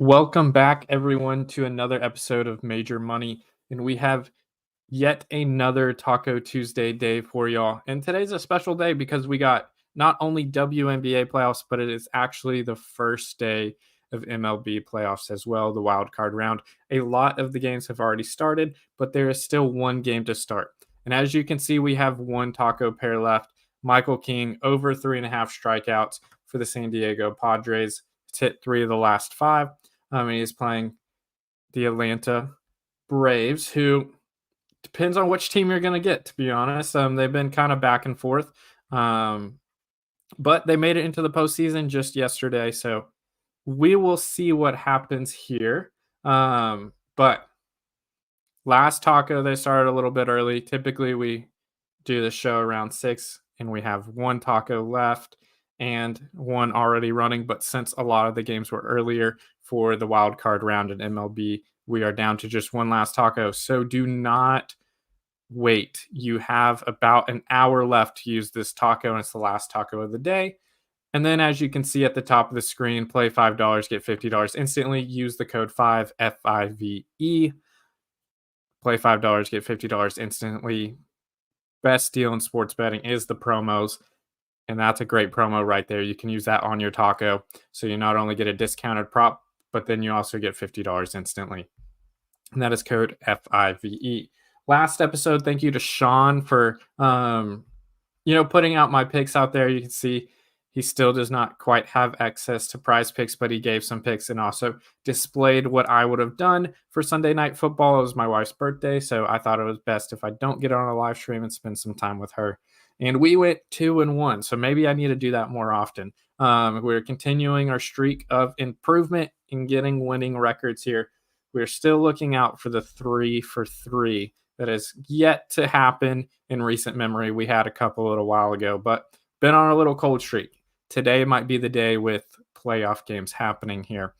Welcome back, everyone, to another episode of Major Money. And we have yet another Taco Tuesday day for y'all. And today's a special day because we got not only WNBA playoffs, but it is actually the first day of MLB playoffs as well, the wild card round. A lot of the games have already started, but there is still one game to start. And as you can see, we have one taco pair left. Michael King over 3.5 strikeouts for the San Diego Padres. It's hit 3 of the last 5. He's playing the Atlanta Braves, who depends on which team you're going to get, to be honest. They've been kind of back and forth, but they made it into the postseason just yesterday. So we will see what happens here. But last taco, they started a little bit early. Typically, we do the show around 6, and we have one taco left and one already running. But since a lot of the games were earlier for the wild card round in MLB, we are down to just one last taco. So do not wait. You have about an hour left to use this taco, and it's the last taco of the day. And then, as you can see at the top of the screen, play $5, get $50 instantly. Use the code 5, FIVE. Play $5, get $50 instantly. Best deal in sports betting is the promos. And that's a great promo right there. You can use that on your taco. So you not only get a discounted prop, but then you also get $50 instantly. And that is code FIVE. Last episode, thank you to Sean for putting out my picks out there. You can see he still does not quite have access to prize picks, but he gave some picks and also displayed what I would have done for Sunday Night Football. It was my wife's birthday, so I thought it was best if I don't get on a live stream and spend some time with her. And we went 2-1, so maybe I need to do that more often. We're continuing our streak of improvement in getting winning records here. We're still looking out for the 3 for 3 that has yet to happen in recent memory. We had a couple a little while ago, but been on a little cold streak. Today might be the day with playoff games happening here.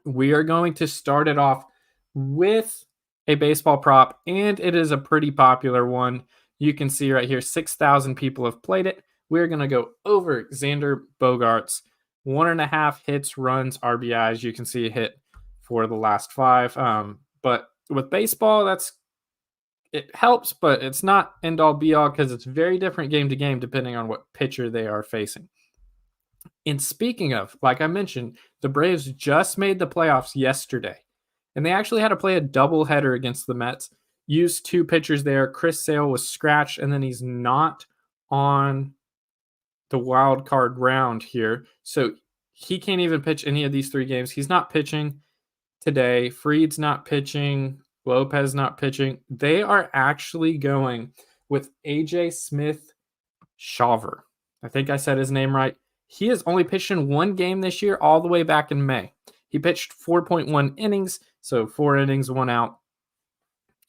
We are going to start it off with a baseball prop, and it is a pretty popular one. You can see right here, 6,000 people have played it. We're going to go over Xander Bogaerts, 1.5 hits, runs, RBIs. You can see a hit for the last 5. But with baseball, it helps, but it's not end all be all because it's very different game to game depending on what pitcher they are facing. And speaking of, like I mentioned, the Braves just made the playoffs yesterday, and they actually had to play a doubleheader against the Mets. Used 2 pitchers there. Chris Sale was scratched, and then he's not on the wild card round here, so he can't even pitch any of these 3 games. He's not pitching today. Fried's not pitching. Lopez not pitching. They are actually going with AJ Smith Shawver. I think I said his name right. He has only pitched in 1 game this year, all the way back in May. He pitched 4.1 innings, so 4 innings, 1 out.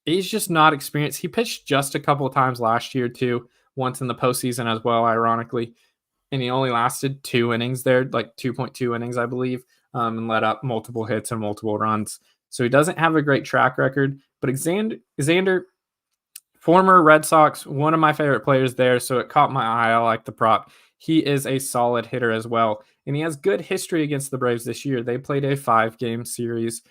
He's just not experienced. He pitched just a couple of times last year, too, once in the postseason as well, ironically. And he only lasted 2 innings there, like 2.2 innings, I believe, and let up multiple hits and multiple runs. So he doesn't have a great track record. But Xander, former Red Sox, one of my favorite players there, so it caught my eye. I like the prop. He is a solid hitter as well, and he has good history against the Braves this year. They played a 5-game series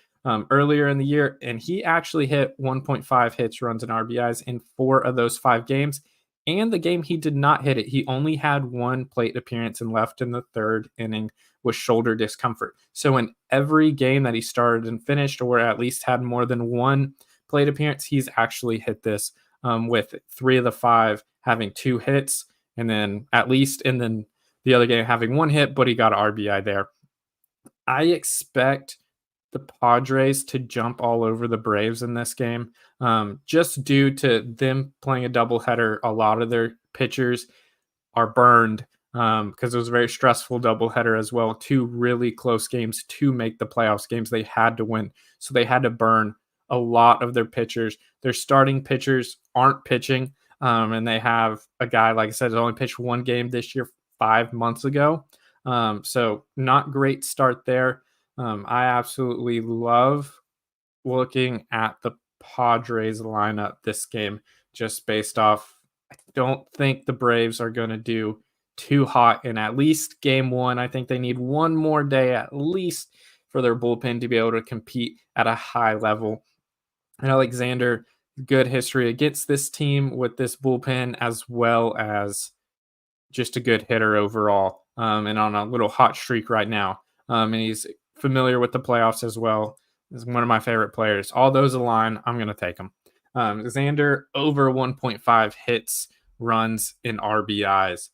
earlier in the year, and he actually hit 1.5 hits, runs, and RBIs in 4 of those 5 games. And the game he did not hit it, he only had 1 plate appearance and left in the 3rd inning with shoulder discomfort. So in every game that he started and finished, or at least had more than 1 plate appearance, he's actually hit this, with 3 of the 5 having 2 hits, and then the other game having 1 hit, but he got an RBI there. I expect the Padres to jump all over the Braves in this game, just due to them playing a doubleheader. A lot of their pitchers are burned because it was a very stressful doubleheader as well. 2 really close games to make the playoffs, games they had to win. So they had to burn a lot of their pitchers. Their starting pitchers aren't pitching, and they have a guy, like I said, that only pitched 1 game this year 5 months ago. So not great start there. I absolutely love looking at the Padres lineup this game, just based off, I don't think the Braves are going to do too hot in at least game 1. I think they need 1 more day at least for their bullpen to be able to compete at a high level. And Alexander, good history against this team with this bullpen, as well as just a good hitter overall, and on a little hot streak right now. And he's familiar with the playoffs as well. He's one of my favorite players. All those align. I'm going to take him. Xander over 1.5 hits, runs, and RBIs.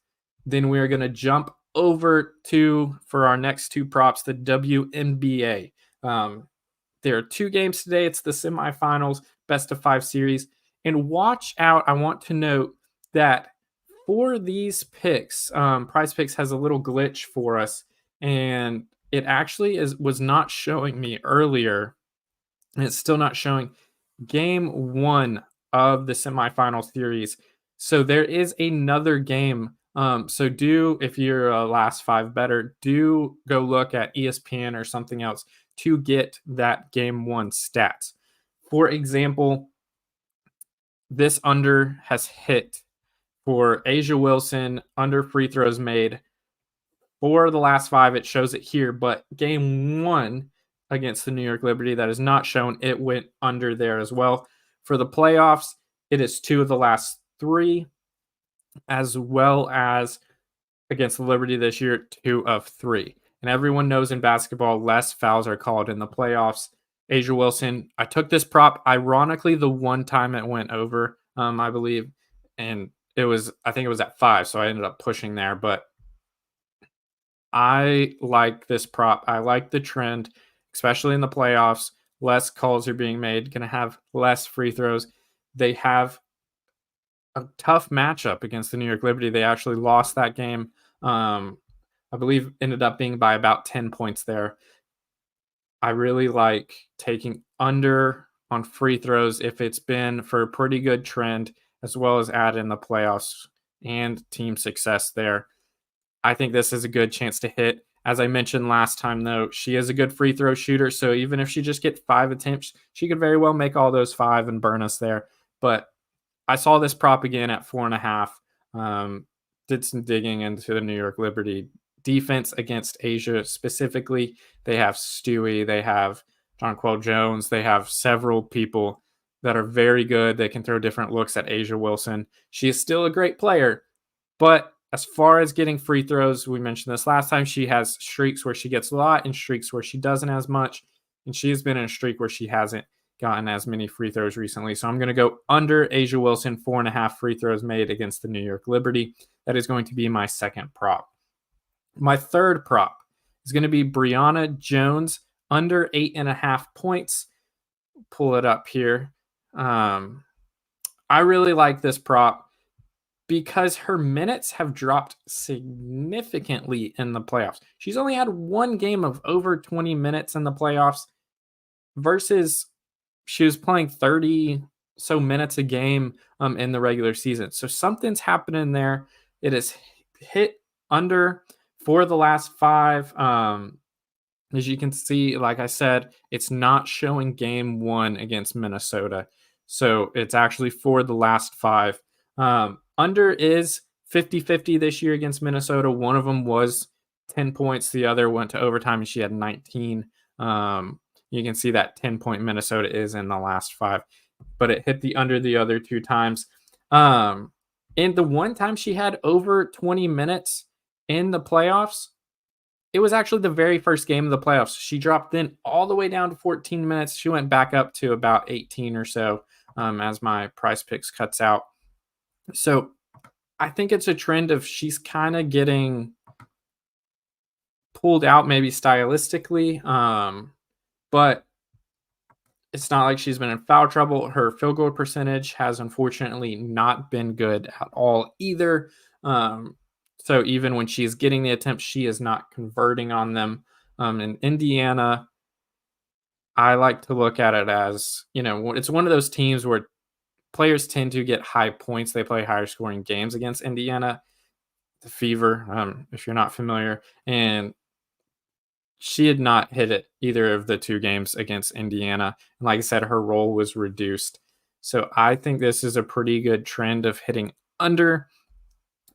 Then we're going to jump over to, for our next two props, the WNBA. There are 2 games today. It's the semifinals, best of 5 series. And watch out. I want to note that for these picks, Prize Picks has a little glitch for us, and it actually was not showing me earlier, and it's still not showing game 1 of the semifinal series. So there is another game. So if you're a last 5 better, do go look at ESPN or something else to get that game 1 stats. For example, this under has hit for A'ja Wilson, under free throws made. For the last 5, it shows it here, but game 1 against the New York Liberty, that is not shown. It went under there as well. For the playoffs, it is 2 of the last 3, as well as against the Liberty this year, 2 of 3. And everyone knows in basketball, less fouls are called in the playoffs. A'ja Wilson, I took this prop, ironically, the one time it went over, I believe, and I think it was at 5, so I ended up pushing there. But I like this prop. I like the trend, especially in the playoffs. Less calls are being made, going to have less free throws. They have a tough matchup against the New York Liberty. They actually lost that game. I believe ended up being by about 10 points there. I really like taking under on free throws if it's been for a pretty good trend, as well as add in the playoffs and team success there. I think this is a good chance to hit. As I mentioned last time, though, she is a good free throw shooter. So even if she just gets 5 attempts, she could very well make all those 5 and burn us there. But I saw this prop again at 4.5. Did some digging into the New York Liberty defense against A'ja specifically. They have Stewie, they have Jonquel Jones, they have several people that are very good. They can throw different looks at A'ja Wilson. She is still a great player, but as far as getting free throws, we mentioned this last time, she has streaks where she gets a lot and streaks where she doesn't as much, and she has been in a streak where she hasn't gotten as many free throws recently. So I'm going to go under A'ja Wilson, 4.5 free throws made against the New York Liberty. That is going to be my second prop. My third prop is going to be Brionna Jones, under 8.5 points. Pull it up here. I really like this prop because her minutes have dropped significantly in the playoffs. She's only had 1 game of over 20 minutes in the playoffs versus she was playing 30 so minutes a game in the regular season. So something's happening there. It is hit under for the last 5. As you can see, like I said, it's not showing game 1 against Minnesota. So it's actually for the last 5. Under is 50-50 this year against Minnesota. One of them was 10 points. The other went to overtime and she had 19. You can see that 10-point Minnesota is in the last 5, but it hit the under the other 2 times. And the one time she had over 20 minutes in the playoffs, it was actually the very first game of the playoffs. She dropped then all the way down to 14 minutes. She went back up to about 18 or so as my Prize Picks cuts out. So I think it's a trend of she's kind of getting pulled out maybe stylistically, but it's not like she's been in foul trouble. Her field goal percentage has unfortunately not been good at all either. So even when she's getting the attempts, she is not converting on them. In Indiana, I like to look at it as, it's one of those teams where players tend to get high points. They play higher scoring games against Indiana, the Fever, if you're not familiar. And she had not hit it either of the 2 games against Indiana. And like I said, her role was reduced. So I think this is a pretty good trend of hitting under.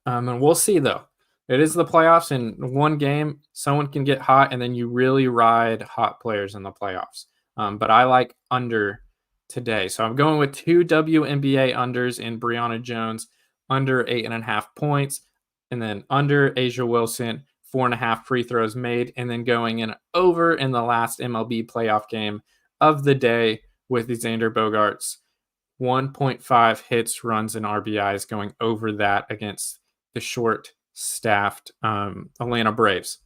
And we'll see, though. It is the playoffs. In one game, someone can get hot, and then you really ride hot players in the playoffs. But I like under today. So I'm going with 2 WNBA unders in Brianna Jones, under 8.5 points, and then under Asia Wilson, 4.5 free throws made, and then going in over in the last MLB playoff game of the day with the Xander Bogaerts. 1.5 hits, runs, and RBIs, going over that against the short-staffed Atlanta Braves.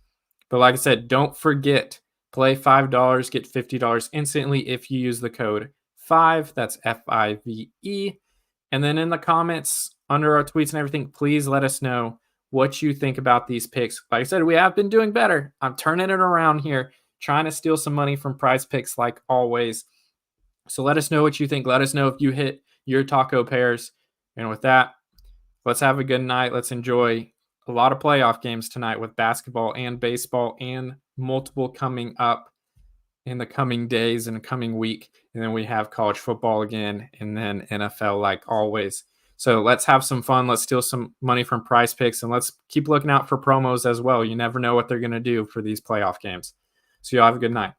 But like I said, don't forget, play $5, get $50 instantly if you use the code 5. That's FIVE. And then in the comments under our tweets and everything, please let us know what you think about these picks. Like I said, we have been doing better. I'm turning it around here, trying to steal some money from Prize Picks like always. So let us know what you think. Let us know if you hit your taco pairs. And with that, let's have a good night. Let's enjoy a lot of playoff games tonight with basketball and baseball and multiple coming up in the coming days and coming week. And then we have college football again and then NFL like always. So let's have some fun. Let's steal some money from Prize Picks, and let's keep looking out for promos as well. You never know what they're going to do for these playoff games. So y'all have a good night.